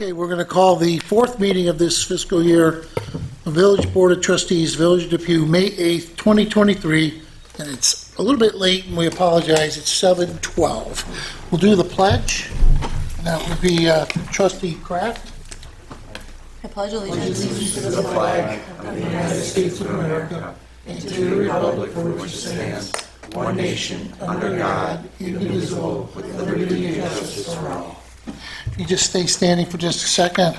Okay, we're going to call the fourth meeting of this fiscal year, the Village Board of Trustees, Village of Depew, May 8th, 2023, and it's a little bit late, and we apologize, it's 7:12. We'll do the pledge, and that would be Trustee Kraft. I pledge allegiance to the flag of the United States of America and to the republic for which it stands, one nation, under God, indivisible, with liberty and justice for all. If you just stay standing for just a second,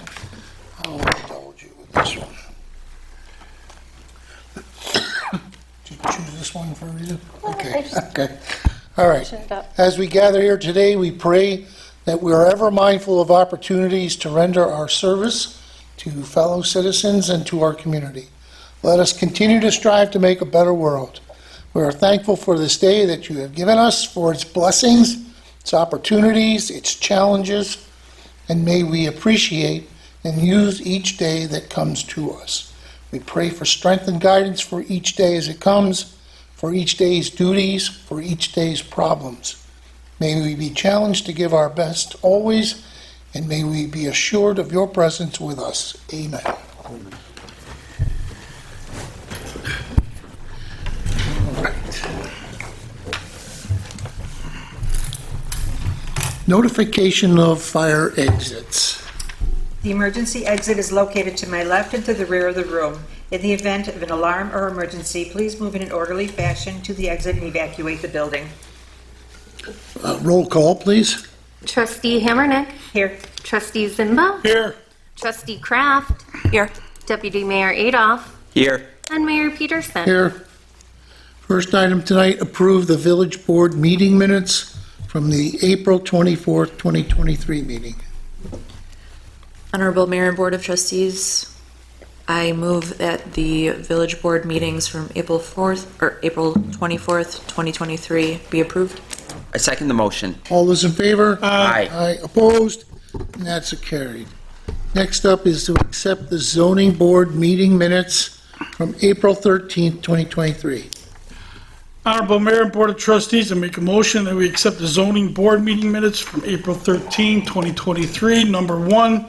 I'll indulge you with this one. Did you choose this one for a reason? Okay. All right. As we gather here today, we pray that we are ever mindful of opportunities to render our service to fellow citizens and to our community. Let us continue to strive to make a better world. We are thankful for this day that you have given us, for its blessings, its opportunities, its challenges, and may we appreciate and use each day that comes to us. We pray for strength and guidance for each day as it comes, for each day's duties, for each day's problems. May we be challenged to give our best always, and may we be assured of your presence with us. Amen. All right. Notification of fire exits. The emergency exit is located to my left and to the rear of the room. In the event of an alarm or emergency, please move in an orderly fashion to the exit and evacuate the building. Roll call, please. Trustee Hammernick. Here. Trustee Zimba. Here. Trustee Kraft. Here. Deputy Mayor Adolph. Here. And Mayor Peterson. Here. First item tonight, approve the village board meeting minutes from the April 24th, 2023 meeting. Honorable Mayor and Board of Trustees, I move that the village board meetings from April 24th, 2023 be approved. I second the motion. All those in favor? Aye. Aye. Opposed? And that's a carried. Next up is to accept the zoning board meeting minutes from April 13th, 2023. Honorable Mayor and Board of Trustees, I make a motion that we accept the zoning board meeting minutes from April 13, 2023. Number one,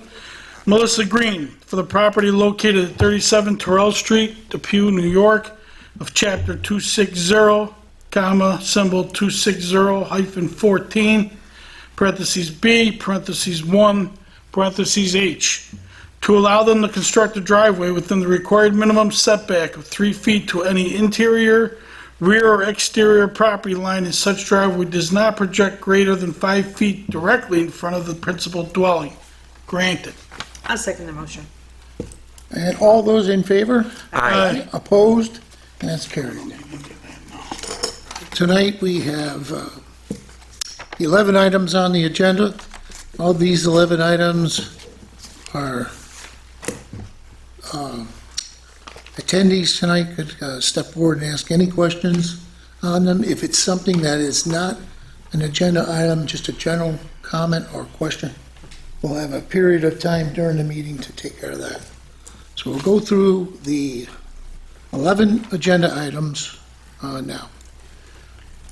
Melissa Green, for the property located at 37 Terrell Street, Depew, New York, of Chapter 260, comma, symbol 260-14, parentheses B, parentheses 1, parentheses H, to allow them to construct a driveway within the required minimum setback of 3 feet to any interior, rear, or exterior property line, and such driveway does not project greater than 5 feet directly in front of the principal dwelling. Granted. I'll second the motion. And all those in favor? Aye. Opposed? And that's carried. Tonight we have 11 items on the agenda. All these 11 items are attendees tonight could step forward and ask any questions on them. If it's something that is not an agenda item, just a general comment or question, we'll have a period of time during the meeting to take care of that. So we'll go through the 11 agenda items now.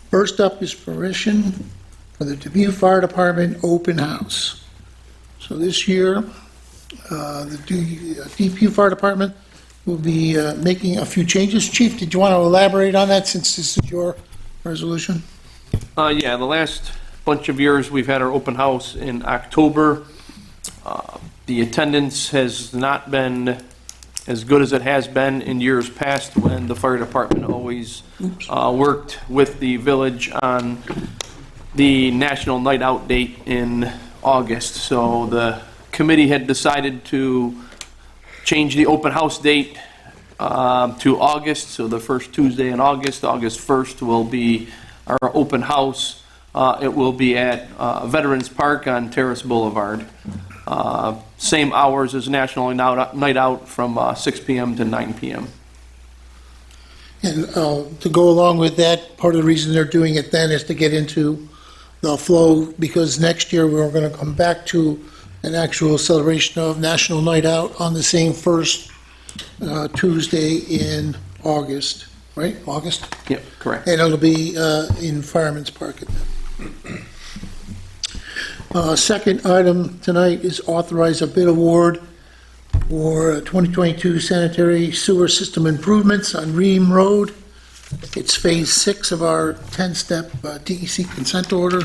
First up is permission for the Depew Fire Department open house. So this year, the Depew Fire Department will be making a few changes. Chief, did you want to elaborate on that since this is your resolution? Yeah, the last bunch of years, we've had our open house in October. The attendance has not been as good as it has been in years past when the fire department always worked with the village on the National Night Out date in August. So the committee had decided to change the open house date to August. So the first Tuesday in August, August 1st, will be our open house. It will be at Veterans Park on Terrace Boulevard. Same hours as National Night Out from 6 p.m. to 9 p.m. And to go along with that, part of the reason they're doing it then is to get into the flow, because next year we're going to come back to an actual celebration of National Night Out on the same first Tuesday in August, right? August? Yep, correct. And it'll be in Fireman's Park. Second item tonight is authorize a bid award for 2022 sanitary sewer system improvements on Ream Road. It's Phase 6 of our 10-step DEC consent order.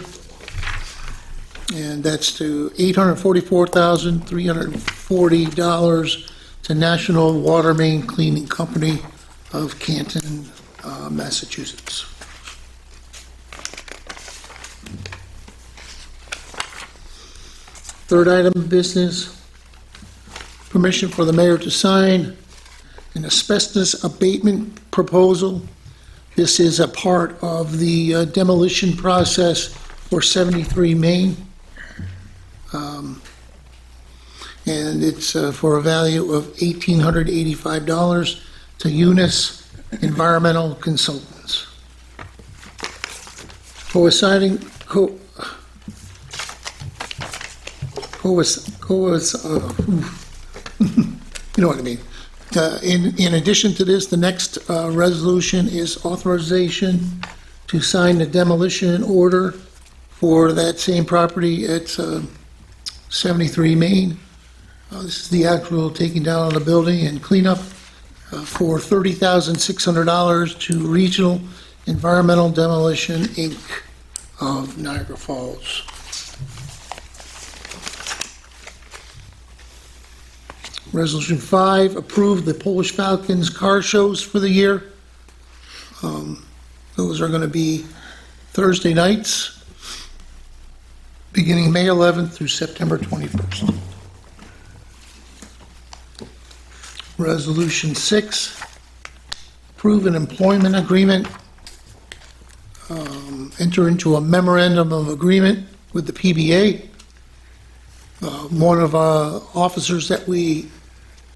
And that's to $844,340 to National Water Main Cleaning Company of Canton, Massachusetts. Third item of business, permission for the mayor to sign an asbestos abatement proposal. This is a part of the demolition process for 73 Main. And it's for a value of $1,885 to Unis Environmental Consultants. You know what I mean. In addition to this, the next resolution is authorization to sign the demolition order for that same property at 73 Main. This is the actual taking down of the building and cleanup for $30,600 to Regional Environmental Demolition, Inc. of Niagara Falls. Resolution 5, approve the Polish Falcons car shows for the year. Those are going to be Thursday nights, beginning May 11th through September 21st. Resolution 6, approve an employment agreement, enter into a memorandum of agreement with the PBA. One of our officers that we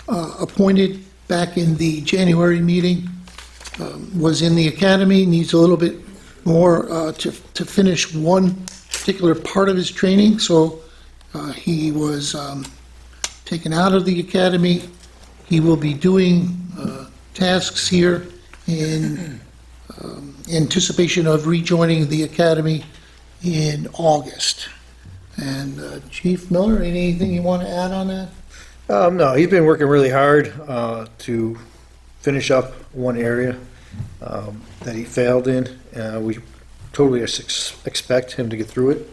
appointed back in the January meeting was in the academy, needs a little bit more to finish one particular part of his training, so he was taken out of the academy. He will be doing tasks here in anticipation of rejoining the academy in August. And Chief Miller, anything you want to add on that? No, he's been working really hard to finish up one area that he failed in. We totally expect him to get through it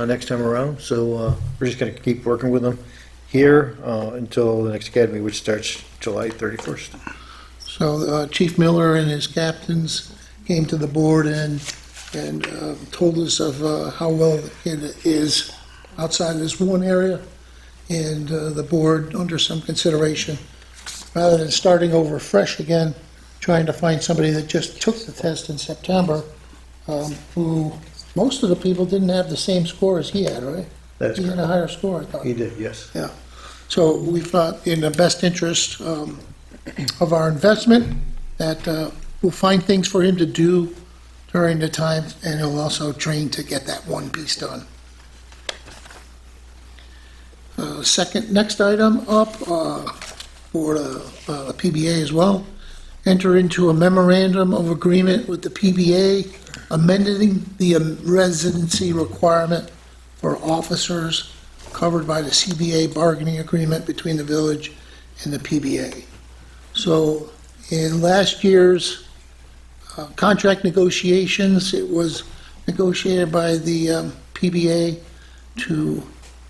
next time around, so we're just going to keep working with him here until the next academy, which starts July 31st. So Chief Miller and his captains came to the board and told us of how well the kid is outside this one area, and the board, under some consideration, rather than starting over fresh again, trying to find somebody that just took the test in September, who most of the people didn't have the same score as he had, right? That's He had a higher score, I thought. He did, yes. Yeah. So we thought in the best interest of our investment that we'll find things for him to do during the time, and he'll also train to get that one piece done. Next item up for the PBA as well. Enter into a memorandum of agreement with the PBA amending the residency requirement for officers covered by the CBA bargaining agreement between the village and the PBA. So in last year's contract negotiations, it was negotiated by the PBA to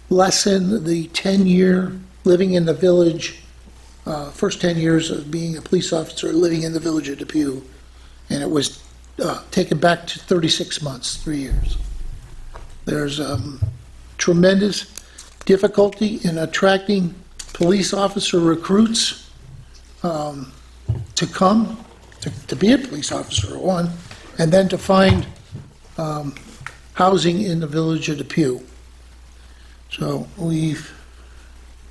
lessen the 10-year living in the village, first 10 years of being a police officer living in the village of Depew, and it was taken back to 36 months, 3 years. There's tremendous difficulty in attracting police officer recruits to come to be a police officer, one, and then to find housing in the village of Depew. So we've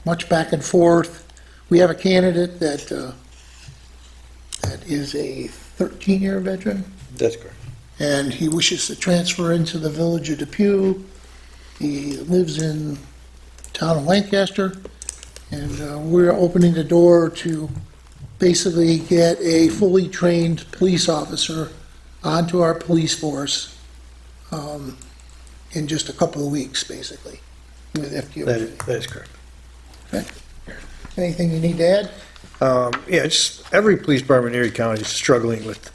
much back and forth. We have a candidate that is a 13-year veteran, That's correct. and he wishes to transfer into the village of Depew. He lives in town of Lancaster, and we're opening the door to basically get a fully trained police officer onto our police force in just a couple of weeks, basically, with FTO. That is correct. Okay. Anything you need to add? Yeah, it's, every police department in Erie County is struggling with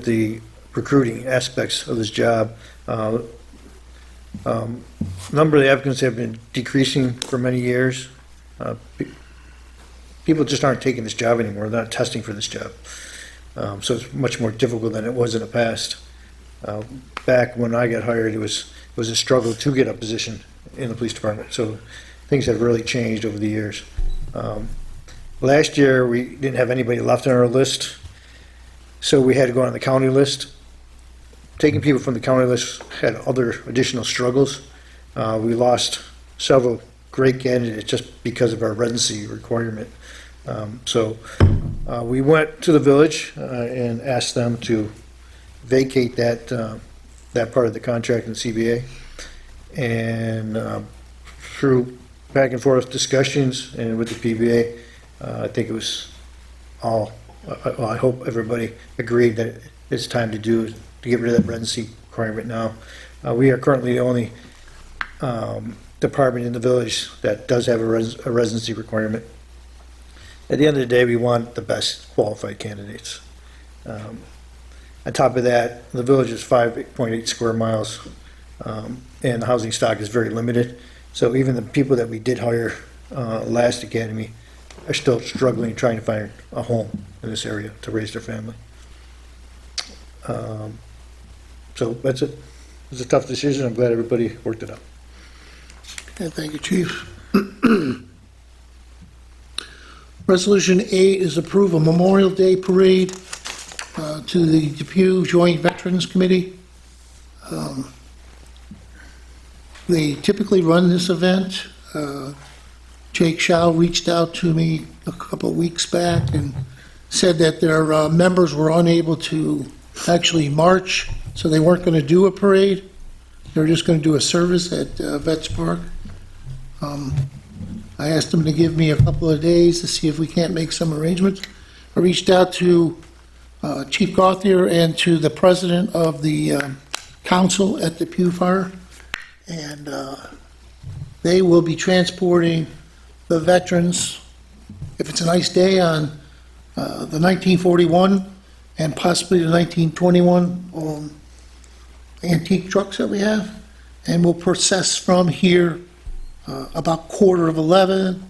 the recruiting aspects of this job. Number of the applicants have been decreasing for many years. People just aren't taking this job anymore. They're not testing for this job. So it's much more difficult than it was in the past. Back when I got hired, it was a struggle to get a position in the police department. So things have really changed over the years. Last year, we didn't have anybody left on our list, so we had to go on the county list. Taking people from the county list had other additional struggles. We lost several great candidates just because of our residency requirement. So we went to the village and asked them to vacate that part of the contract in CBA. And through back and forth discussions and with the PBA, I think it was all, I hope everybody agreed that it's time to get rid of that residency requirement now. We are currently the only department in the village that does have a residency requirement. At the end of the day, we want the best qualified candidates. On top of that, the village is 5.8 square miles, and the housing stock is very limited. So even the people that we did hire last academy are still struggling, trying to find a home in this area to raise their family. So that's it. It was a tough decision. I'm glad everybody worked it out. Okay, thank you, Chief. Resolution 8 is approve a Memorial Day parade to the Depew Joint Veterans Committee. They typically run this event. Jake Shaw reached out to me a couple of weeks back and said that their members were unable to actually march, so they weren't going to do a parade. They were just going to do a service at Vets Park. I asked them to give me a couple of days to see if we can't make some arrangements. I reached out to Chief Gauthier and to the president of the council at Depew Fire, and they will be transporting the veterans, if it's a nice day, on the 1941 and possibly the 1921 antique trucks that we have, and we'll process from here about 10:45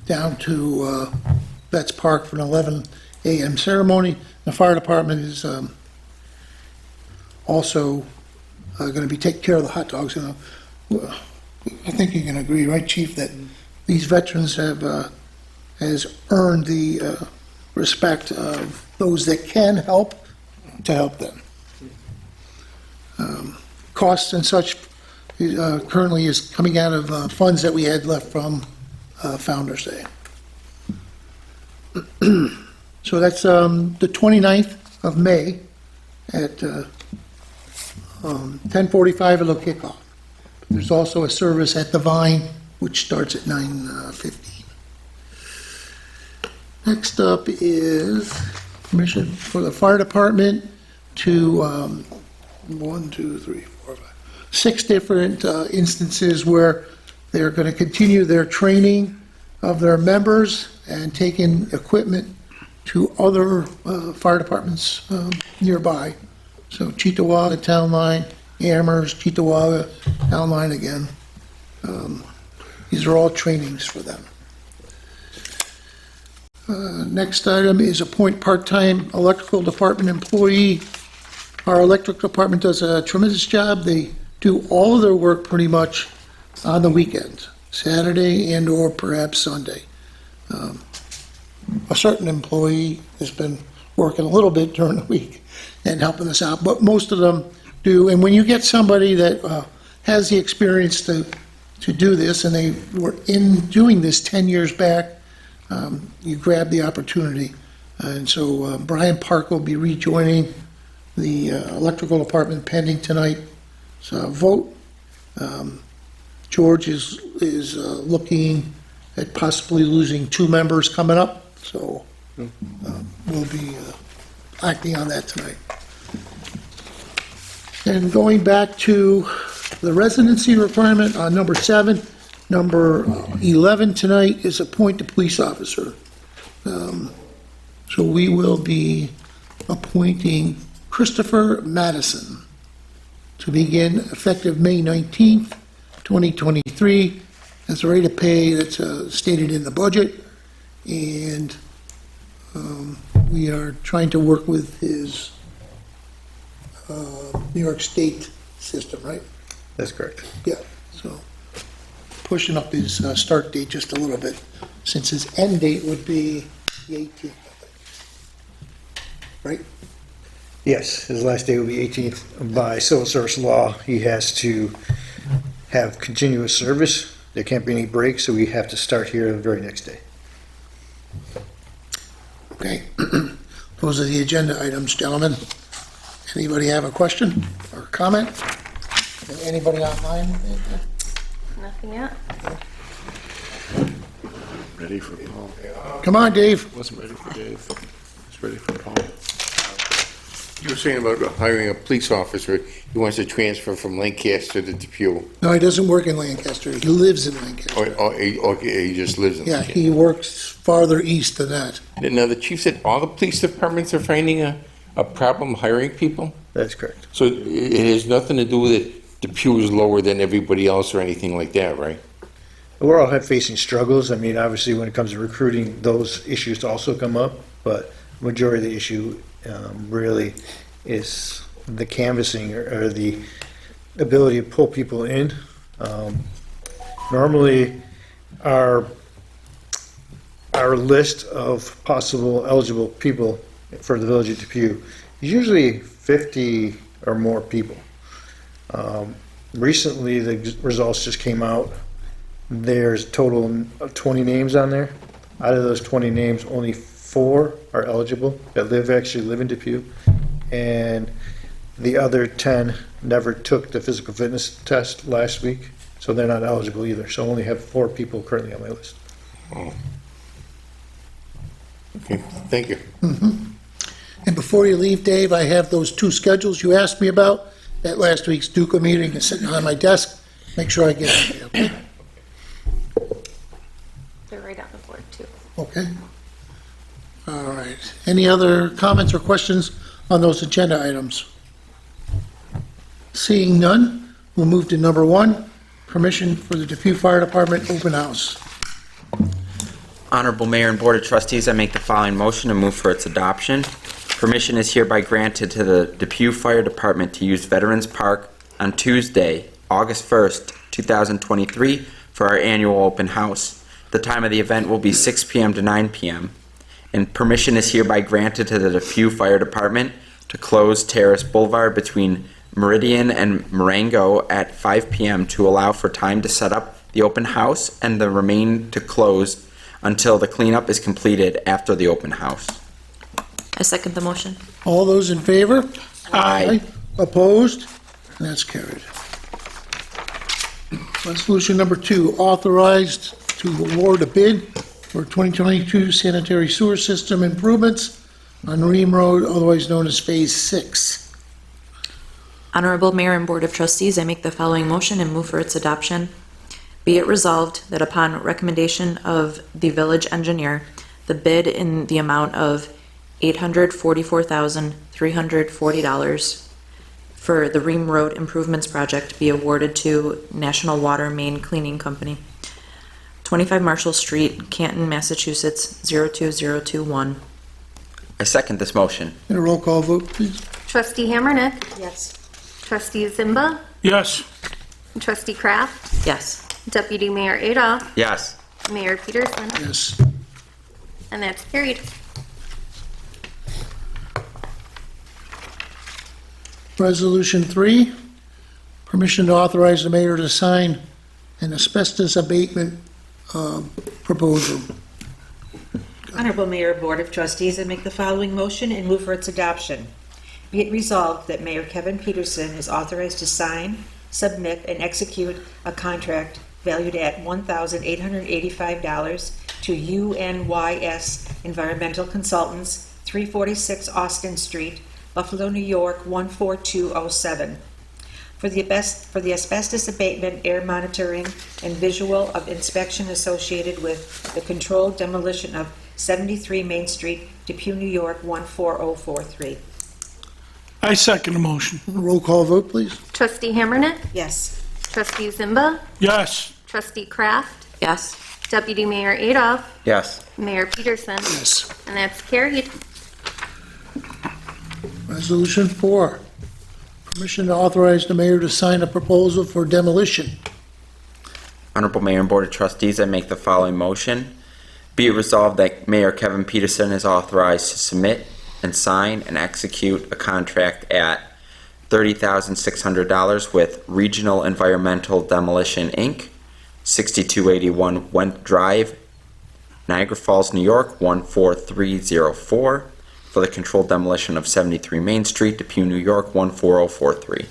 down to Vets Park for an 11 a.m. ceremony. The fire department is also going to be taking care of the hot dogs. You know, I think you can agree, right, Chief, that these veterans has earned the respect of those that can help to help them. Costs and such currently is coming out of funds that we had left from Founder's Day. So that's the 29th of May at 10:45 it'll kick off. There's also a service at the Vine, which starts at 9:15. Next up is permission for the fire department to 6 different instances where they're going to continue their training of their members and taking equipment to other fire departments nearby. So Cheektowaga Town Line, Amherst, Cheektowaga Town Line again. These are all trainings for them. Next item is appoint part-time electrical department employee. Our electric department does a tremendous job. They do all of their work pretty much on the weekends, Saturday and or perhaps Sunday. A certain employee has been working a little bit during the week and helping us out, but most of them do. And when you get somebody that has the experience to do this, and they were in doing this 10 years back, you grab the opportunity. And so Brian Park will be rejoining the electrical department pending tonight. So vote. George is looking at possibly losing 2 members coming up, so we'll be acting on that tonight. And going back to the residency requirement on number 7, number 11 tonight is appoint a police officer. So we will be appointing Christopher Madison to begin effective May 19th, 2023, as a rate of pay that's stated in the budget. And we are trying to work with his New York State system, right? That's correct. Yeah, so pushing up his start date just a little bit, since his end date would be the 18th, I think. Right? Yes, his last day will be 18th. By civil service law, he has to have continuous service. There can't be any breaks, so we have to start here the very next day. Okay. Those are the agenda items, gentlemen. Anybody have a question or comment? Anybody online? Nothing yet. Ready for Paul. Come on, Dave. Wasn't ready for Dave. Was ready for Paul. You were saying about hiring a police officer. He wants to transfer from Lancaster to Depew. No, he doesn't work in Lancaster. He lives in Lancaster. He just lives in Yeah, Lancaster. he works farther east than that. Now, the chief said all the police departments are finding a problem hiring people? That's correct. So it has nothing to do with it, Depew is lower than everybody else or anything like that, right? We're all facing struggles. I mean, obviously, when it comes to recruiting, those issues also come up, but majority of the issue really is the canvassing or the ability to pull people in. Normally, our list of possible eligible people for the village of Depew is usually 50 or more people. Recently, the results just came out. There's a total of 20 names on there. Out of those 20 names, only 4 are eligible that actually live in Depew, and the other 10 never took the physical fitness test last week, so they're not eligible either. So I only have 4 people currently on my list. Oh. Okay, thank you. And before you leave, Dave, I have those 2 schedules you asked me about. That last week's Duca meeting is sitting on my desk. Make sure I get it, okay? They're right on the board, too. Okay. All right. Any other comments or questions on those agenda items? Seeing none, we'll move to number 1, permission for the Depew Fire Department open house. Honorable Mayor and Board of Trustees, I make the following motion and move for its adoption. Permission is hereby granted to the Depew Fire Department to use Veterans Park on Tuesday, August 1st, 2023 for our annual open house. The time of the event will be 6 p.m. to 9 p.m. And permission is hereby granted to the Depew Fire Department to close Terrace Boulevard between Meridian and Marengo at 5 p.m. to allow for time to set up the open house and the remain to close until the cleanup is completed after the open house. I second the motion. All those in favor? Aye. Opposed? That's carried. Resolution number 2, authorized to award a bid for 2022 sanitary sewer system improvements on Ream Road, otherwise known as Phase 6. Honorable Mayor and Board of Trustees, I make the following motion and move for its adoption. Be it resolved that upon recommendation of the village engineer, the bid in the amount of $844,340 for the Ream Road Improvements Project be awarded to National Water Main Cleaning Company, 25 Marshall Street, Canton, Massachusetts, 02021. I second this motion. And a roll call vote, please. Trustee Hammernick. Yes. Trustee Zimba. Yes. Trustee Kraft. Yes. Deputy Mayor Adolph. Yes. Mayor Peterson. Yes. And that's carried. Resolution 3, permission to authorize the mayor to sign an asbestos abatement proposal. Honorable Mayor, Board of Trustees, I make the following motion and move for its adoption. Be it resolved that Mayor Kevin Peterson is authorized to sign, submit, and execute a contract valued at $1,885 to UNYS Environmental Consultants, 346 Austin Street, Buffalo, New York, 14207, for the asbestos abatement, air monitoring, and visual of inspection associated with the controlled demolition of 73 Main Street, Depew, New York, 14043. I second the motion. Roll call vote, please. Trustee Hammerneck? Yes. Trustee Zimba? Yes. Trustee Kraft? Yes. Deputy Mayor Adolph? Yes. Mayor Peterson? Yes. And that's carried. Resolution 4, permission to authorize the mayor to sign a proposal for demolition. Honorable Mayor and Board of Trustees, I make the following motion. Be it resolved that Mayor Kevin Peterson is authorized to submit and sign and execute a contract at $30,600 with Regional Environmental Demolition, Inc., 6281 Went Drive, Niagara Falls, New York, 14304, for the controlled demolition of 73 Main Street, Depew, New York, 14043.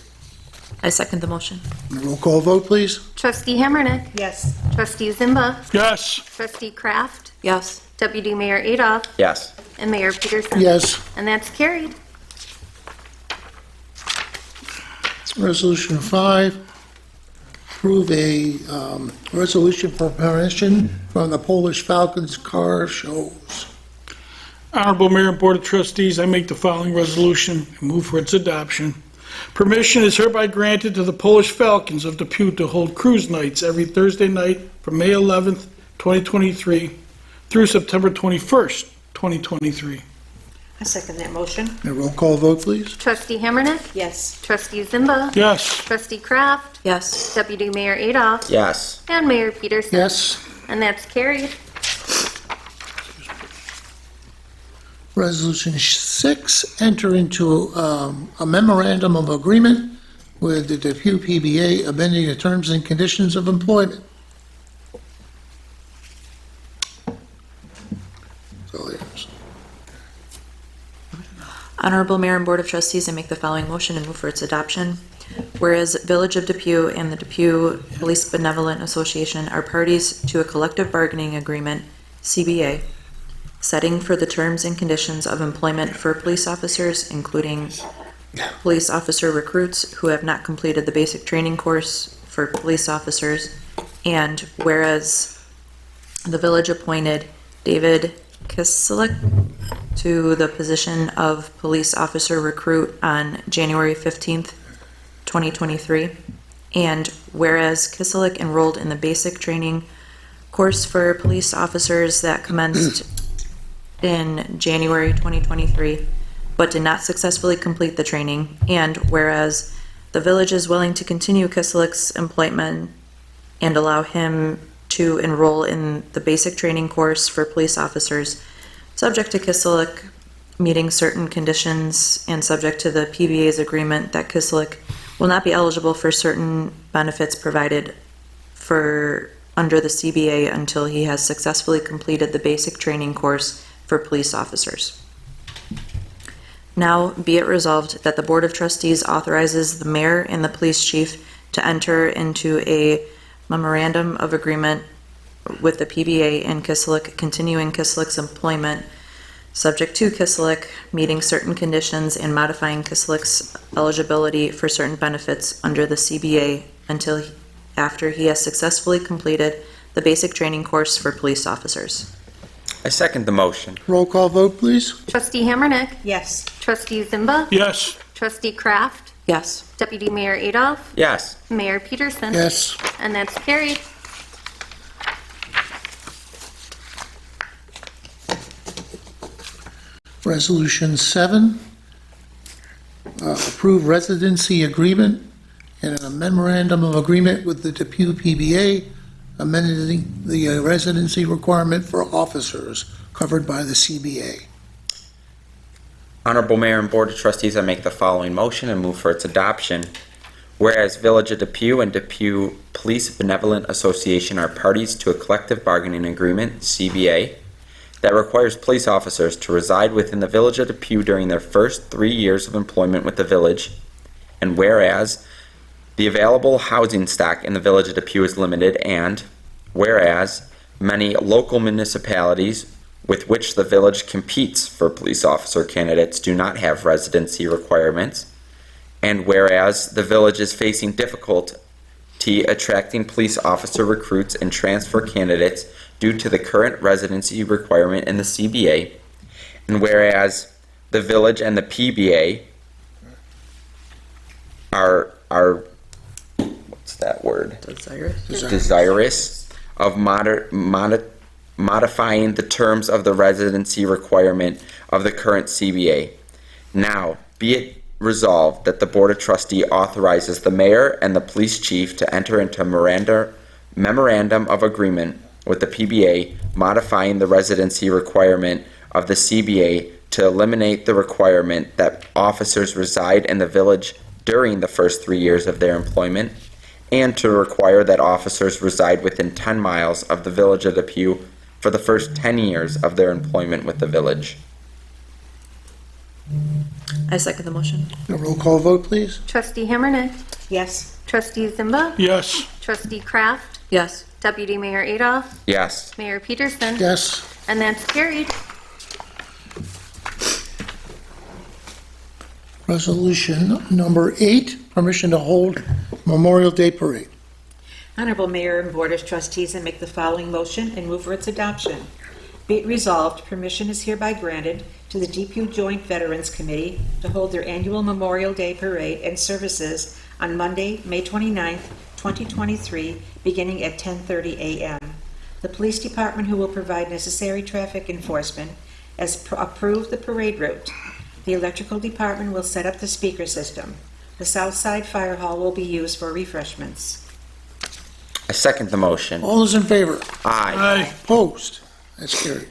I second the motion. Roll call vote, please. Trustee Hammerneck? Yes. Trustee Zimba? Yes. Trustee Kraft? Yes. Deputy Mayor Adolph? Yes. And Mayor Peterson? Yes. And that's carried. Resolution 5, approve a resolution for permission from the Polish Falcons car shows. Honorable Mayor and Board of Trustees, I make the following resolution and move for its adoption. Permission is hereby granted to the Polish Falcons of Depew to hold cruise nights every Thursday night from May 11th, 2023 through September 21st, 2023. I second that motion. And roll call vote, please. Trustee Hammerneck? Yes. Trustee Zimba? Yes. Trustee Kraft? Yes. Deputy Mayor Adolph? Yes. And Mayor Peterson? Yes. And that's carried. Resolution 6, enter into a memorandum of agreement with the Depew PBA amending the terms and conditions of employment. So there's Honorable Mayor and Board of Trustees, I make the following motion and move for its adoption. Whereas Village of Depew and the Depew Police Benevolent Association are parties to a collective bargaining agreement, CBA, setting for the terms and conditions of employment for police officers, including police officer recruits who have not completed the basic training course for police officers, and whereas the village appointed David Kislik to the position of police officer recruit on January 15th, 2023, and whereas Kislik enrolled in the basic training course for police officers that commenced in January 2023, but did not successfully complete the training, and whereas the village is willing to continue Kislik's employment and allow him to enroll in the basic training course for police officers, subject to Kislik meeting certain conditions and subject to the PBA's agreement that Kislik will not be eligible for certain benefits provided for under the CBA until he has successfully completed the basic training course for police officers. Now, be it resolved that the Board of Trustees authorizes the mayor and the police chief to enter into a memorandum of agreement with the PBA and Kislik, continuing Kislik's employment, subject to Kislik meeting certain conditions and modifying Kislik's eligibility for certain benefits under the CBA until after he has successfully completed the basic training course for police officers. I second the motion. roll call vote, please. Trustee Hammerneck? Yes. Trustee Zimba? Yes. Trustee Kraft? Yes. Deputy Mayor Adolph? Yes. Mayor Peterson? Yes. And that's carried. Resolution 7, approve residency agreement and a memorandum of agreement with the Depew PBA amending the residency requirement for officers covered by the CBA. Honorable Mayor and Board of Trustees, I make the following motion and move for its adoption. Whereas Village of Depew and Depew Police Benevolent Association are parties to a collective bargaining agreement, CBA, that requires police officers to reside within the Village of Depew during their first 3 years of employment with the village, and whereas the available housing stock in the Village of Depew is limited, and whereas many local municipalities with which the village competes for police officer candidates do not have residency requirements, And whereas the village is facing difficulty attracting police officer recruits and transfer candidates due to the current residency requirement in the CBA. And whereas the village and the PBA are what's that word? Desirous of modifying the terms of the residency requirement of the current CBA. Now, be it resolved that the Board of Trustees authorizes the mayor and the police chief to enter into memorandum of agreement with the PBA modifying the residency requirement of the CBA to eliminate the requirement that officers reside in the village during the first 3 years of their employment, and to require that officers reside within 10 miles of the village of Depew for the first 10 years of their employment with the village. I second the motion. A roll call vote, please. Trustee Hammernick. Yes. Trustee Zimba. Yes. Trustee Kraft. Yes. Deputy Mayor Adolph. Yes. Mayor Peterson. Yes. And that's carried. Resolution number 8, permission to hold Memorial Day Parade. Honorable Mayor and Board of Trustees, I make the following motion and move for its adoption. Be it resolved, permission is hereby granted to the Depew Joint Veterans Committee to hold their annual Memorial Day Parade and services on Monday, May 29th, 2023, beginning at 10:30 a.m. The Police Department, who will provide necessary traffic enforcement, has approved the parade route. The Electrical Department will set up the speaker system. The South Side Fire Hall will be used for refreshments. I second the motion. All those in favor? Aye. Aye. Opposed? That's carried.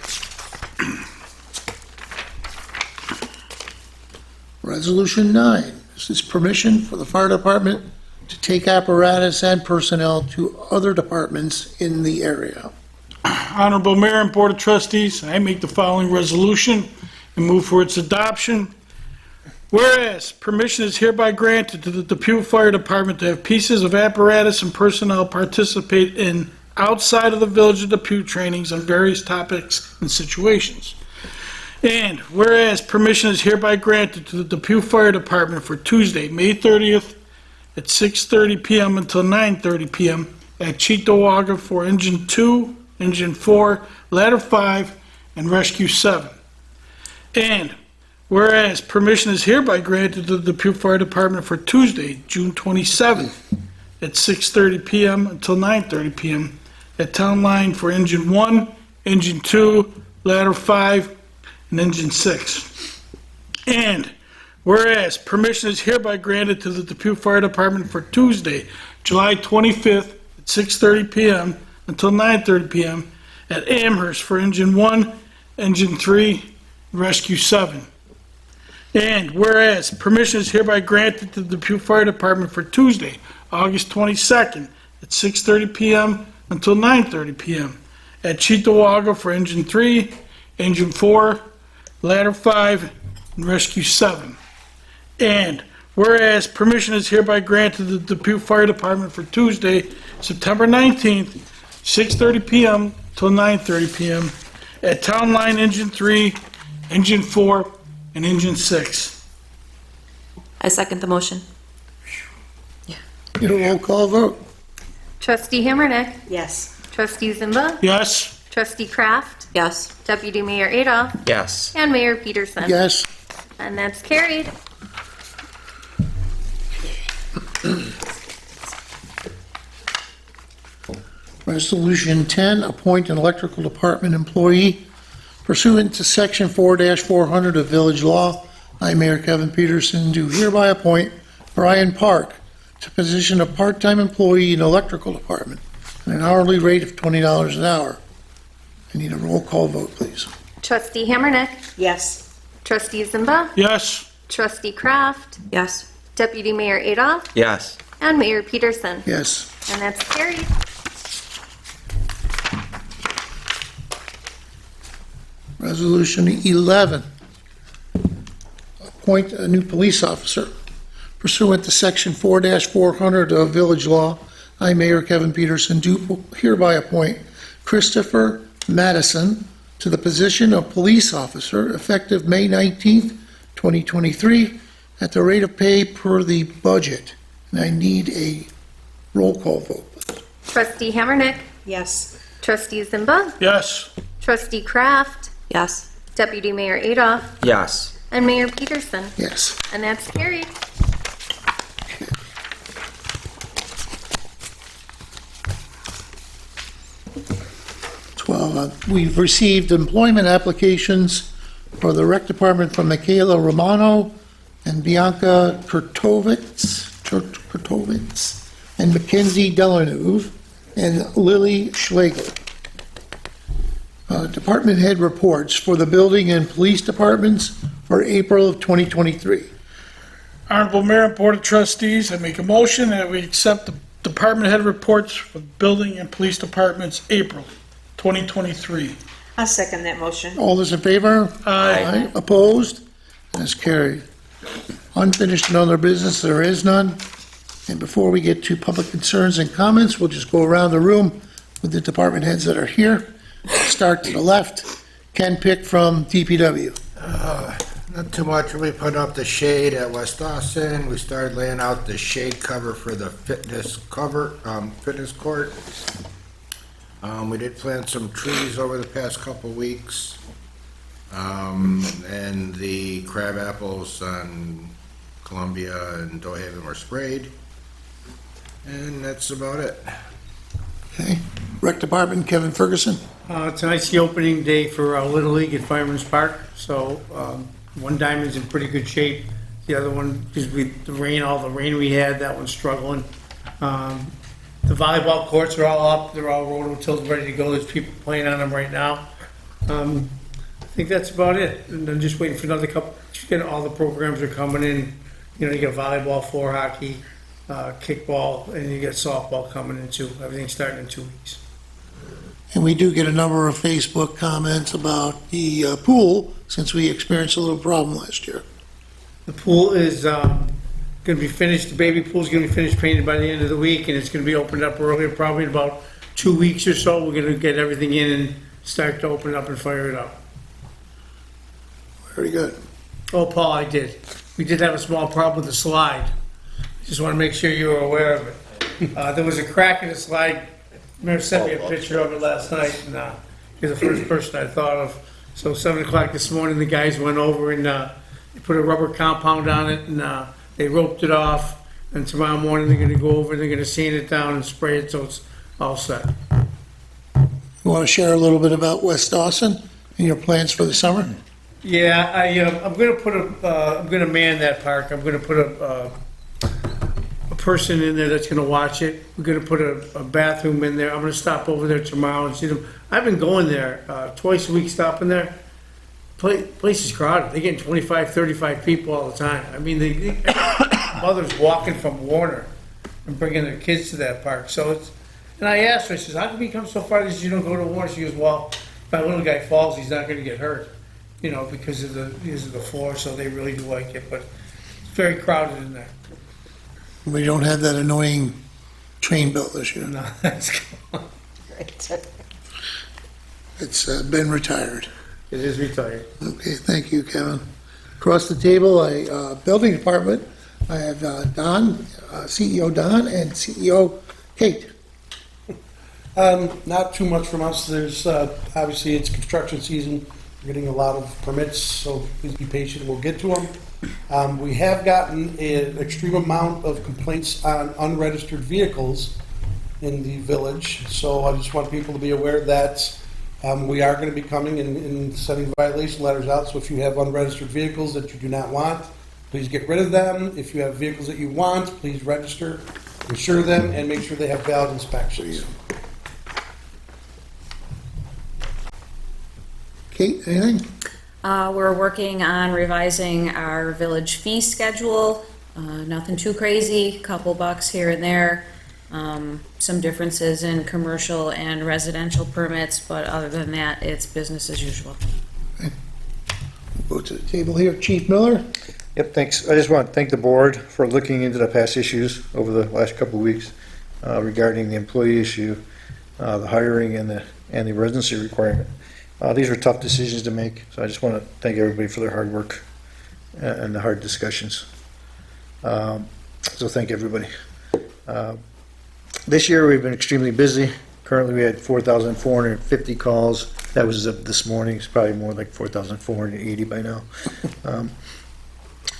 Resolution 9, this is permission for the fire department to take apparatus and personnel to other departments in the area. Honorable Mayor and Board of Trustees, I make the following resolution and move for its adoption. Whereas permission is hereby granted to the Depew Fire Department to have pieces of apparatus and personnel participate in outside of the Village of Depew trainings on various topics and situations. And whereas permission is hereby granted to the Depew Fire Department for Tuesday, May 30th at 6:30 p.m. until 9:30 p.m. at Cheektowaga for Engine 2, Engine 4, Ladder 5, and Rescue 7. And whereas permission is hereby granted to the Depew Fire Department for Tuesday, June 27th at 6:30 p.m. until 9:30 p.m. at Town Line for Engine 1, Engine 2, Ladder 5, and Engine 6. And whereas permission is hereby granted to the Depew Fire Department for Tuesday, July 25th at 6:30 p.m. until 9:30 p.m. at Amherst for Engine 1, Engine 3, Rescue 7. And whereas permission is hereby granted to the Depew Fire Department for Tuesday, August 22nd at 6:30 p.m. until 9:30 p.m. at Cheektowaga for Engine 3, Engine 4, Ladder 5, and Rescue 7. And whereas permission is hereby granted to the Depew Fire Department for Tuesday, September 19th, 6:30 p.m. till 9:30 p.m. at Town Line Engine 3, Engine 4, and Engine 6. I second the motion. Get a roll call vote. Trustee Hammernick. Yes. Trustee Zimba. Yes. Trustee Kraft. Yes. Deputy Mayor Adolph. Yes. And Mayor Peterson. Yes. And that's carried. Resolution 10, appoint an electrical department employee pursuant to Section 4-400 of Village Law. I, Mayor Kevin Peterson, do hereby appoint Brian Park to position of part-time employee in the electrical department at an hourly rate of $20 an hour. I need a roll call vote, please. Trustee Hammernick. Yes. Trustee Zimba. Yes. Trustee Kraft. Yes. Deputy Mayor Adolph. Yes. And Mayor Peterson. Yes. And that's carried. Resolution 11, appoint a new police officer pursuant to Section 4-400 of Village Law. I, Mayor Kevin Peterson, do hereby appoint Christopher Madison to the position of police officer effective May 19th, 2023, at the rate of pay per the budget. And I need a roll call vote. Trustee Hammernick, Yes. Trustee Zimba, Yes. Trustee Kraft, Yes. Deputy Mayor Adolph, Yes. and Mayor Peterson. Yes. And that's carried. We've received employment applications for the rec department from Michaela Romano and Bianca Kurtovitz, and Mackenzie Delanuve, and Lily Schlegel. Department head reports for the building and police departments for April of 2023. Honorable Mayor and Board of Trustees, I make a motion that we accept the department head reports for building and police departments, April 2023. I'll second that motion. All those in favor? Aye. Opposed? That's carried. Unfinished and other business, there is none. And before we get to public concerns and comments, we'll just go around the room with the department heads that are here. Start to the left. Ken Pick from DPW. Not too much. We put up the shade at West Dawson. We started laying out the shade cover for the fitness court. We did plant some trees over the past couple weeks. And the crab apples on Columbia and Dohaven were sprayed. And that's about it. Okay. Rec Department, Kevin Ferguson. Tonight's the opening day for Little League at Fireman's Park, so one diamond's in pretty good shape. The other one, because all the rain we had, that one's struggling. The volleyball courts are all up, they're all rototills ready to go, there's people playing on them right now. I think that's about it, and I'm just waiting for another couple, all the programs are coming in. You know, you got volleyball, floor hockey, kickball, and you got softball coming in too. Everything's starting in 2 weeks. And we do get a number of Facebook comments about the pool, since we experienced a little problem last year. The pool is going to be finished, the baby pool's going to be finished painted by the end of the week, and it's going to be opened up earlier, probably in about 2 weeks or so. We're going to get everything in and start to open up and fire it up. Very good. Oh, Paul, I did. We did have a small problem with the slide. Just want to make sure you were aware of it. There was a crack in the slide. Mayor sent me a picture of it last night, and you're the first person I thought of. So 7 o'clock this morning, the guys went over and they put a rubber compound on it, and they roped it off. And tomorrow morning, they're going to go over and they're going to sand it down and spray it so it's all set. You want to share a little bit about West Dawson and your plans for the summer? Yeah, I'm going to put I'm going to man that park. I'm going to put a person in there that's going to watch it. We're going to put a bathroom in there. I'm going to stop over there tomorrow and see them. I've been going there twice a week, stopping there. Place is crowded. They're getting 25, 35 people all the time. I mean, mothers walking from Warner and bringing their kids to that park. So it's, and I asked her, I says, how come you come so far? She says, you don't go to Warner. She goes, well, if my little guy falls, he's not going to get hurt, you know, because of the floor. So they really do like it, but it's very crowded in there. We don't have that annoying train belt this year. No, that's Great. It's been retired. It is retired. Okay, thank you, Kevin. Across the table, building department, I have Don, CEO Don, and CEO Kate. Not too much from us. There's, obviously, it's construction season. We're getting a lot of permits, so please be patient. We'll get to them. We have gotten an extreme amount of complaints on unregistered vehicles in the village, so I just want people to be aware that we are going to be coming and sending violation letters out. So if you have unregistered vehicles that you do not want, please get rid of them. If you have vehicles that you want, please register, insure them, and make sure they have valid inspections. Kate, anything? We're working on revising our village fee schedule. Nothing too crazy, a couple bucks here and there. Some differences in commercial and residential permits, but other than that, it's business as usual. Go to the table here. Chief Miller? Yep, thanks. I just want to thank the board for looking into the past issues over the last couple of weeks regarding the employee issue, the hiring, and the residency requirement. These were tough decisions to make, so I just want to thank everybody for their hard work and the hard discussions. So thank everybody. This year, we've been extremely busy. Currently, we had 4,450 calls. That was this morning. It's probably more like 4,480 by now.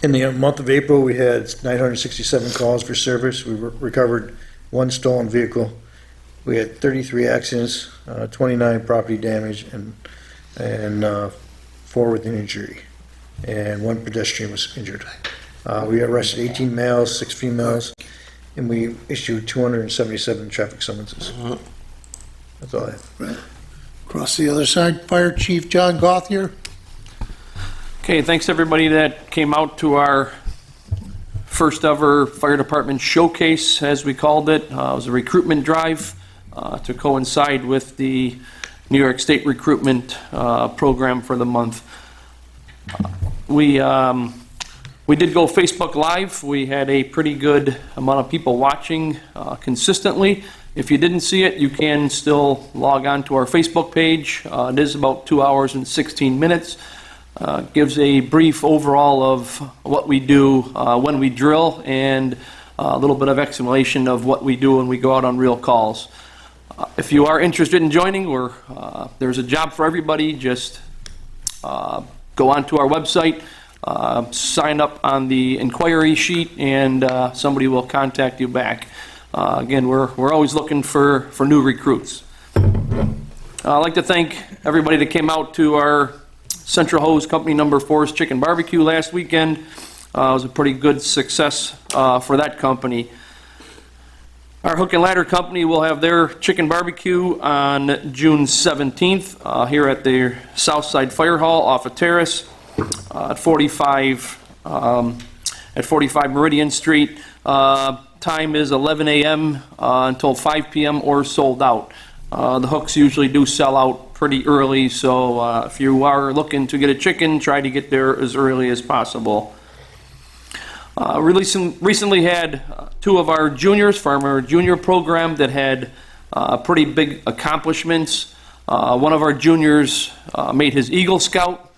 In the month of April, we had 967 calls for service. We recovered 1 stolen vehicle. We had 33 accidents, 29 property damage, and 4 with an injury. And 1 pedestrian was injured. We arrested 18 males, 6 females, and we issued 277 traffic summonses. That's all I have. Across the other side, Fire Chief John Gothier. Okay, thanks everybody that came out to our first ever fire department showcase, as we called it. It was a recruitment drive to coincide with the New York State recruitment program for the month. We did go Facebook Live. We had a pretty good amount of people watching consistently. If you didn't see it, you can still log on to our Facebook page. It is about 2 hours and 16 minutes. Gives a brief overall of what we do when we drill and a little bit of explanation of what we do when we go out on real calls. If you are interested in joining, there's a job for everybody. Just go onto our website, sign up on the inquiry sheet, and somebody will contact you back. Again, we're always looking for new recruits. I'd like to thank everybody that came out to our Central Hose Company number 4's Chicken Barbecue last weekend. It was a pretty good success for that company. Our Hook and Ladder Company will have their chicken barbecue on June 17th here at the Southside Fire Hall off of Terrace at 45 Meridian Street. Time is 11 a.m. Until 5 p.m. or sold out. The hooks usually do sell out pretty early, so if you are looking to get a chicken, try to get there as early as possible. Recently had 2 of our juniors from our junior program that had pretty big accomplishments. One of our juniors made his Eagle Scout,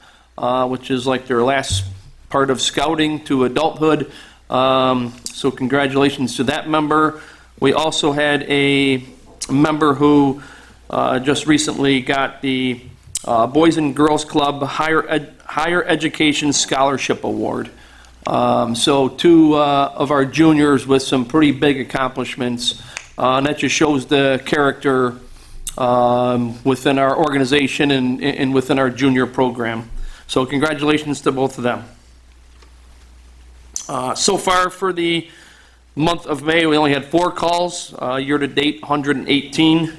which is like their last part of scouting to adulthood. So congratulations to that member. We also had a member who just recently got the Boys and Girls Club Higher Education Scholarship Award. So 2 of our juniors with some pretty big accomplishments, and that just shows the character within our organization and within our junior program. So congratulations to both of them. So far for the month of May, we only had 4 calls, year to date 118.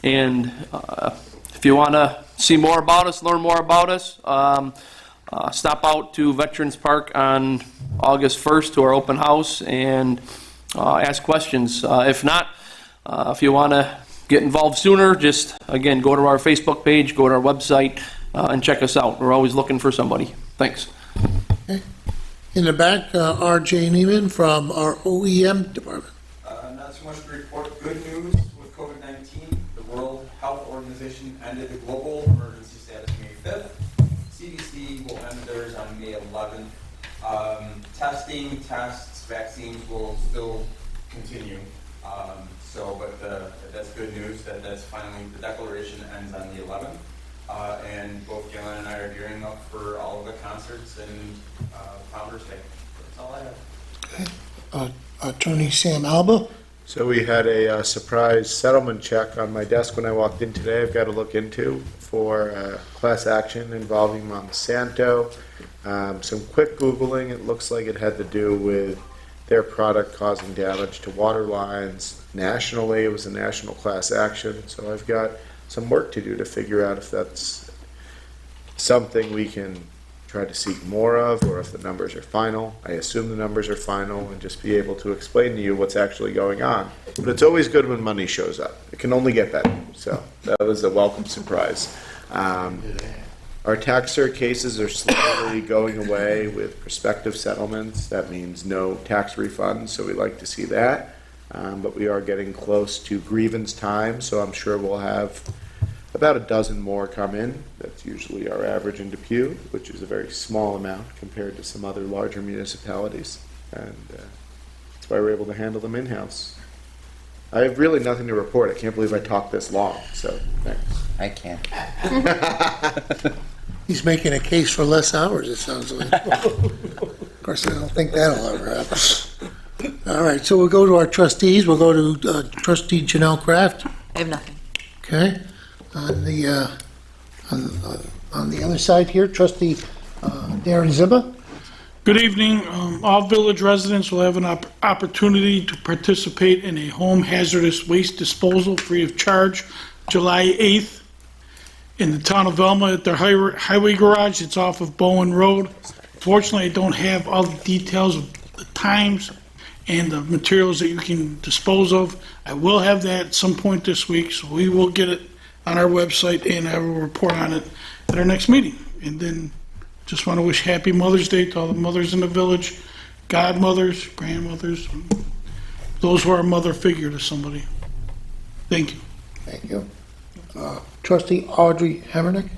And if you want to see more about us, learn more about us, stop out to Veterans Park on August 1st to our open house and ask questions. If not, if you want to get involved sooner, just, again, go to our Facebook page, go to our website, and check us out. We're always looking for somebody. Thanks. Okay. In the back, R.J. Neiman from our OEM department. Not so much to report. Good news with COVID-19. The World Health Organization ended the global emergency status May 5th. CDC will end theirs on May 11th. Tests, vaccines will still continue. But that's good news that that's finally, the declaration ends on the 11th. And both Galen and I are gearing up for all of the concerts and Founders Day. That's all I have. Okay. Attorney Sam Alba. So we had a surprise settlement check on my desk when I walked in today. I've got to look into for class action involving Monsanto. Some quick Googling, it looks like it had to do with their product causing damage to water lines. Nationally, it was a national class action, so I've got some work to do to figure out if that's something we can try to seek more of, or if the numbers are final. I assume the numbers are final, and just be able to explain to you what's actually going on. But it's always good when money shows up. It can only get better, so that was a welcome surprise. Our tax cert cases are slowly going away with prospective settlements. That means no tax refunds, so we like to see that. But we are getting close to grievance time, so I'm sure we'll have about a dozen more come in. That's usually our average in Depew, which is a very small amount compared to some other larger municipalities. And that's why we're able to handle them in-house. I have really nothing to report. I can't believe I talked this long, so thanks. I can't. He's making a case for less hours, it sounds like. Of course, I don't think that'll ever happen. All right, so we'll go to our trustees. We'll go to trustee Janelle Kraft. I have nothing. Okay. On the other side here, trustee Darren Zimba. Good evening. All village residents will have an opportunity to participate in a home hazardous waste disposal free of charge July 8th in the town of Velma at their highway garage. It's off of Bowen Road. Fortunately, I don't have all the details of the times and the materials that you can dispose of. I will have that at some point this week, so we will get it on our website and I will report on it at our next meeting. And then just want to wish happy Mother's Day to all the mothers in the village, godmothers, grandmothers, those who are a mother figure to somebody. Thank you. Thank you. Trustee Audrey Hemernick.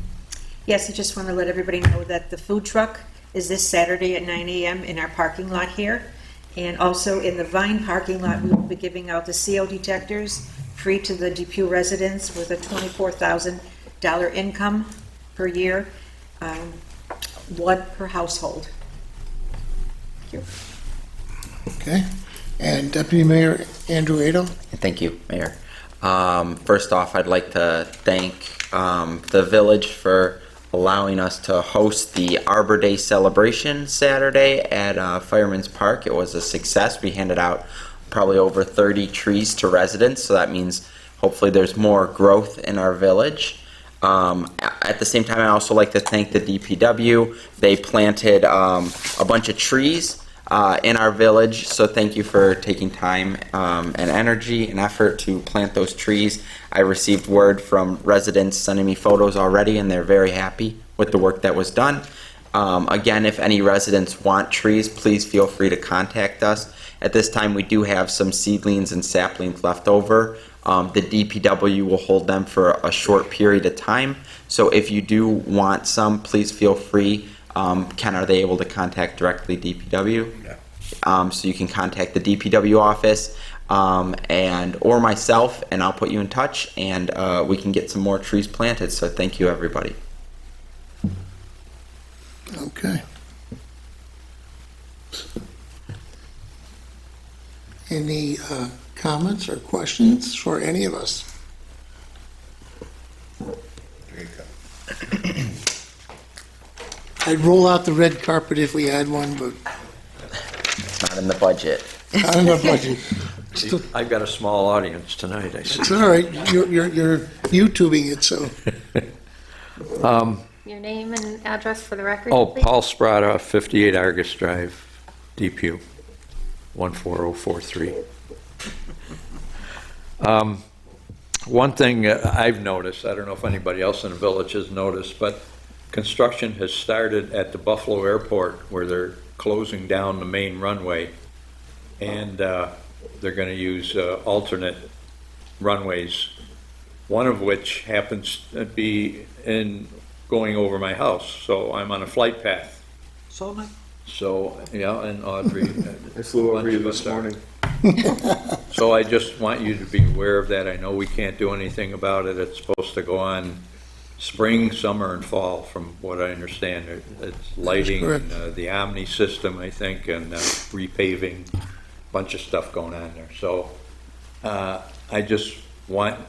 Yes, I just want to let everybody know that the food truck is this Saturday at 9 a.m. in our parking lot here. And also in the Vine parking lot, we will be giving out the CO detectors free to the Depew residents with a $24,000 income per year, one per household. Thank you. Okay. And Deputy Mayor Andrew Ado. Thank you, Mayor. First off, I'd like to thank the village for allowing us to host the Arbor Day celebration Saturday at Fireman's Park. It was a success. We handed out probably over 30 trees to residents, so that means hopefully there's more growth in our village. At the same time, I also like to thank the DPW. They planted a bunch of trees in our village, so thank you for taking time and energy and effort to plant those trees. I received word from residents sending me photos already, and they're very happy with the work that was done. Again, if any residents want trees, please feel free to contact us. At this time, we do have some seedlings and saplings left over. The DPW will hold them for a short period of time, so if you do want some, please feel free. Ken, are they able to contact directly DPW? Yeah. So you can contact the DPW office or myself, and I'll put you in touch, and we can get some more trees planted. So thank you, everybody. Okay. Any comments or questions for any of us? I'd roll out the red carpet if we had one, but Not in the budget. not in the budget. Still, I've got a small audience tonight, I see. it's all right. You're YouTubing it, so. Your name and address for the record, Oh, please? Paul Sprata, 58 Argus Drive, Depew, 14043. One thing I've noticed, I don't know if anybody else in the village has noticed, but construction has started at the Buffalo Airport where they're closing down the main runway, and they're going to use alternate runways, one of which happens to be in going over my house, so I'm on a flight path. So, yeah, and Audrey. I flew over you this morning. So I just want you to be aware of that. I know we can't do anything about it. It's supposed to go on spring, summer, and fall, from what I understand. It's lighting, and, the Omni system, I think, and repaving, bunch of stuff going on there. So I just want,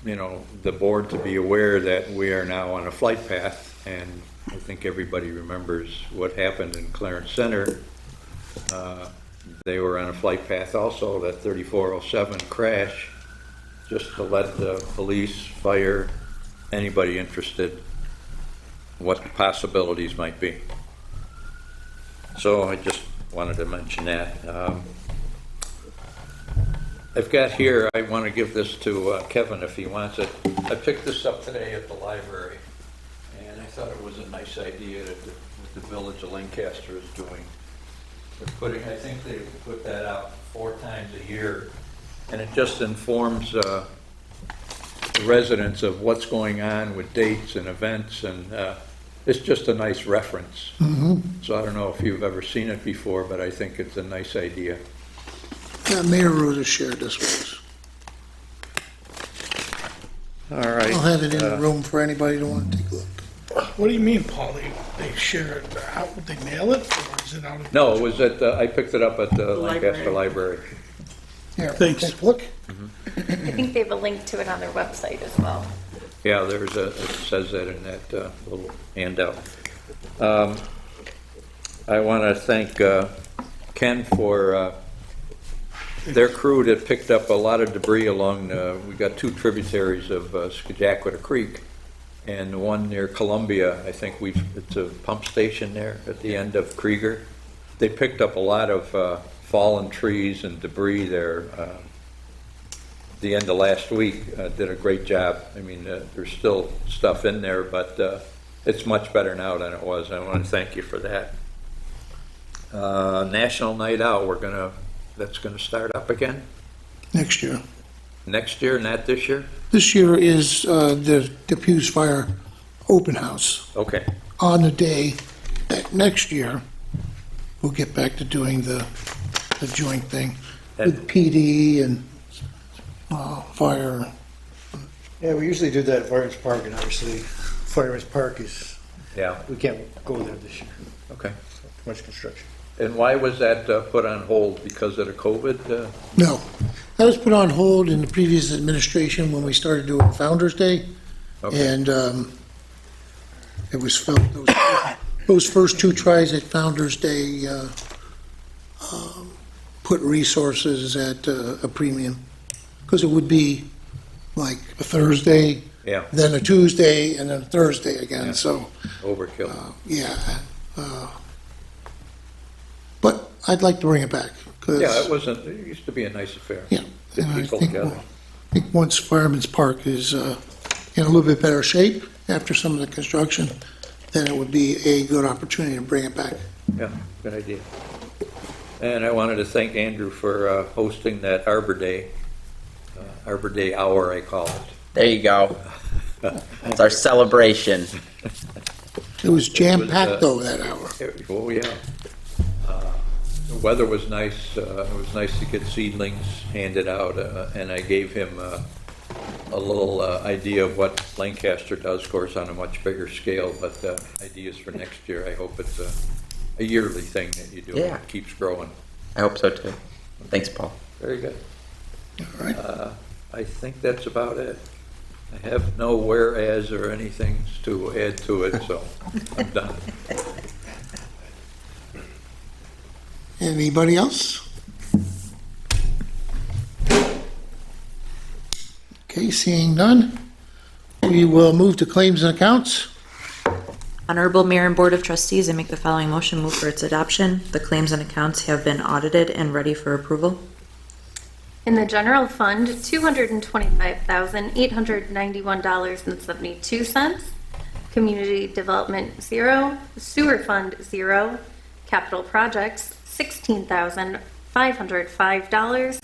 the board to be aware that we are now on a flight path, and I think everybody remembers what happened in Clarence Center. They were on a flight path also, that 3407 crash, just to let the police, fire, anybody interested, what the possibilities might be. So I just wanted to mention that. I've got here, I want to give this to Kevin if he wants it. I picked this up today at the library, and I thought it was a nice idea that what the village of Lancaster is doing. I think they put that out 4 times a year, and it just informs the residents of what's going on with dates and events, and it's just a nice reference. So I don't know if you've ever seen it before, but I think it's a nice idea. Yeah, Mayor Rosa shared this with us. All right. I'll have it in the room for anybody to want to take a look. What do you mean, Paul? They share it, how, would they mail it, or is it out of? No, it was at, I picked it up at the Lancaster Library. Here, Thanks. take a look. I think they have a link to it on their website as well. Yeah, it says that in that little handout. I want to thank Ken for their crew that picked up a lot of debris along, we got 2 tributaries of Scajaquita Creek, and the one near Columbia, I think it's a pump station there at the end of Krieger. They picked up a lot of fallen trees and debris there. The end of last week, did a great job. I mean, there's still stuff in there, but it's much better now than it was. I want to thank you for that. National Night Out, that's gonna start up again Next year. next year, not this year? This year is the Depew's Fire Open House. Okay, On the day that next year, we'll get back to doing the joint thing with PD and fire. Yeah, we usually do that at Fireman's Park, and obviously Fireman's Park we can't go there this year. okay. Too much construction. And why was that put on hold? Because of the COVID? No, that was put on hold in the previous administration when we started doing Founder's Day. Okay. And it was felt, those first 2 tries at Founder's Day put resources at a premium. Because it would be like a Thursday, Yeah, then a Tuesday, and then a Thursday again, Yeah. so, overkill. yeah. But I'd like to bring it back, because. Yeah, it used to be a nice affair. Yeah, Get and I people think, together. I think once Fireman's Park is in a little bit better shape after some of the construction, then it would be a good opportunity to bring it back. Yeah, good idea. And I wanted to thank Andrew for hosting that Arbor Day hour, I call it. There you go. It's our celebration. It was jam-packed though, that hour. Oh, yeah. The weather was nice. It was nice to get seedlings handed out, and I gave him a little idea of what Lancaster does, of course, on a much bigger scale, but ideas for next year. I hope it's a yearly thing that you do. Yeah. It keeps growing. I hope so too. Thanks, Paul. Very good. All right. I think that's about it. I have no whereas or anything to add to it, so I'm done. Anybody else? Okay, seeing none, we will move to claims and accounts. Honorable Mayor and Board of Trustees, I make the following motion, move for its adoption. The claims and accounts have been audited and ready for approval. In the general fund, $225,891.72. Community development, 0. Sewer fund, 0. Capital projects, $16,505,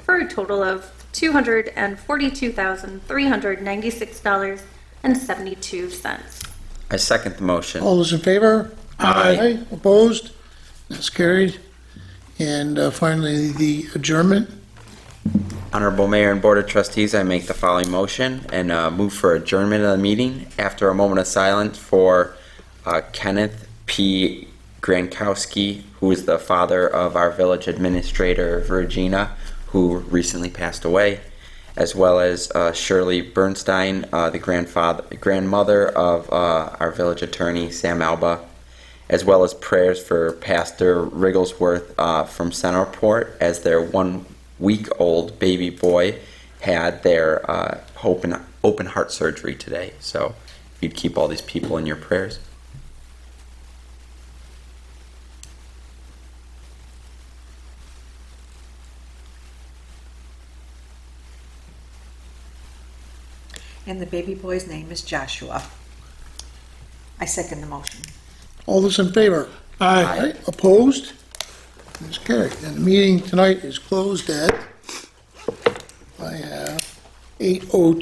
for a total of $242,396.72. I second the motion. All those in favor? Aye. Opposed? That's carried. And finally, the adjournment. Honorable Mayor and Board of Trustees, I make the following motion and move for adjournment of the meeting after a moment of silence for Kenneth P. Grankowski, who is the father of our village administrator, Virginia, who recently passed away, as well as Shirley Bernstein, the grandmother of our village attorney, Sam Alba, as well as prayers for Pastor Rigglesworth from Centerport, as their 1-week-old baby boy had their open heart surgery today. So if you'd keep all these people in your prayers. And the baby boy's name is Joshua. I second the motion. All those in favor? Aye. Opposed? That's carried. And the meeting tonight is closed at, I have 8:02.